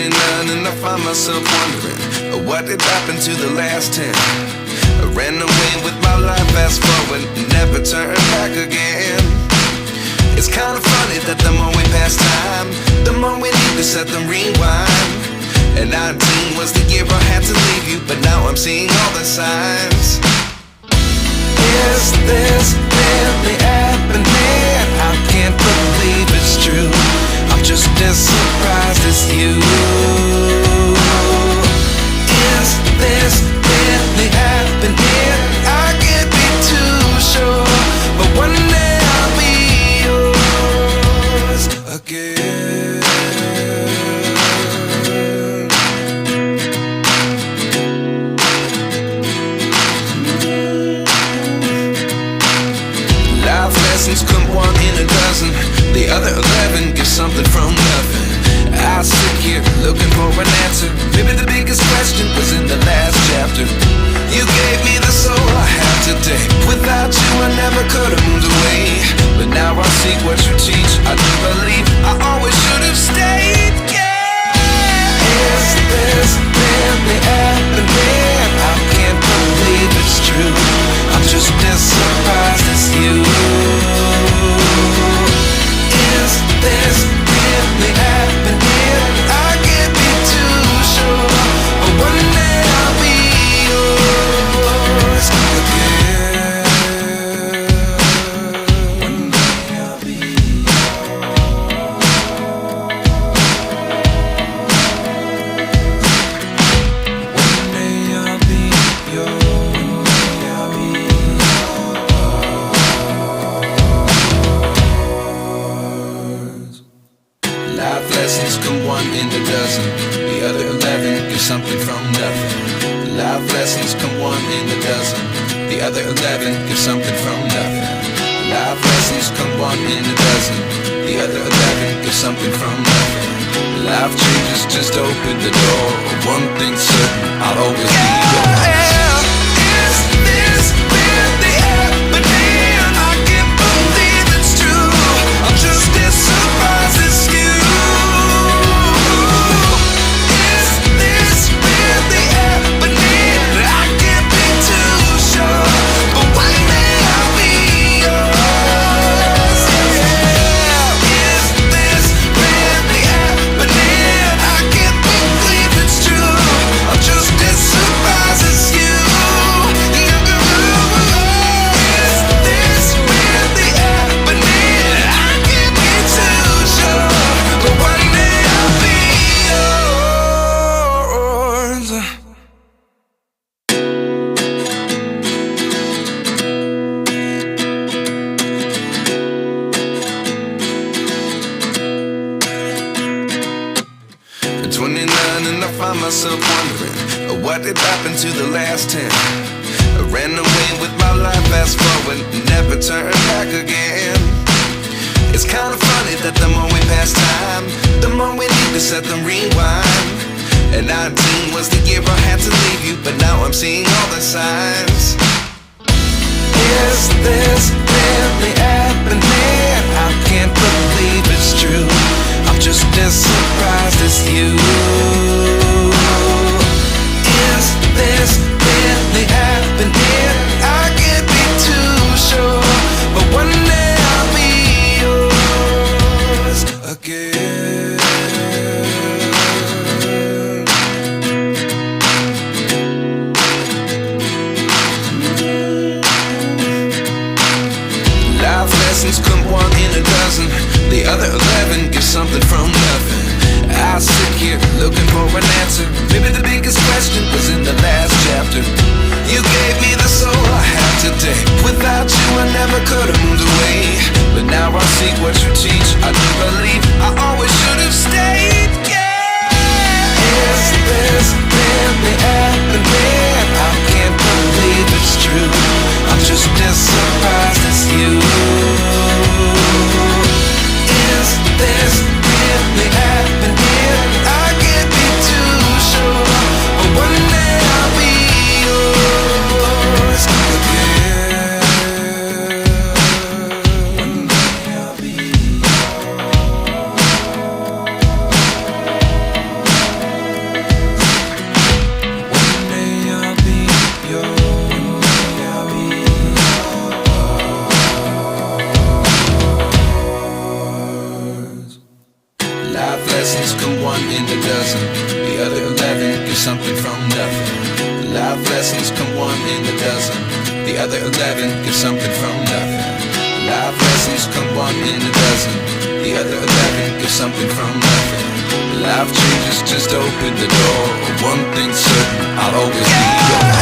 29 and I find myself wondering, what did happen to the last 10? I ran away with my life, fast forward, never turn back again. It's kind of funny that the more we pass time, the more we need to set them rewind. And 19 was the year I had to leave you, but now I'm seeing all the signs. Is this really happening? I can't believe it's true. I'm just as surprised as you. Is this really happening? I can't be too sure, but one day I'll be yours again. Life lessons come one in a dozen, the other 11 get something from nothing. I sit here looking for an answer. Maybe the biggest question was in the last chapter. You gave me the soul I have today. Without you I never could have moved away, but now I see what you teach. I do believe I always should have stayed. Yeah. Is this really happening? I can't believe it's true. I'm just as surprised as you. Is this really happening? I can't be too sure, but one day I'll be yours again. One day I'll be yours. One day I'll be yours. I'll be yours. Life lessons come one in a dozen, the other 11 get something from nothing. Life lessons come one in a dozen, the other 11 get something from nothing. Life lessons come one in a dozen, the other 11 get something from nothing. Life changes just open the door. One thing's certain, I'll always be yours. Is this really happening? I can't believe it's true. I'm just as surprised as you. Is this really happening? I can't be too sure, but one day I'll be yours. Yeah. Is this really happening? I can't believe it's true. I'm just as surprised as you. Is this really happening? I can't be too sure, but one day I'll be yours. 29 and I find myself wondering, what did happen to the last 10? I ran away with my life, fast forward, never turn back again. It's kind of funny that the more we pass time, the more we need to set them rewind. And 19 was the year I had to leave you, but now I'm seeing all the signs. Is this really happening? I can't believe it's true. I'm just as surprised as you. Is this really happening? I can't be too sure, but one day I'll be yours again. Life lessons come one in a dozen, the other 11 get something from nothing. I sit here looking dozen. The other 11 get something from nothing. Life lessons come one in a dozen. The other 11 get something from nothing. Life lessons come one in a dozen. The other 11 get something from nothing. Life changes just open the door. One thing's certain, I'll always be yours.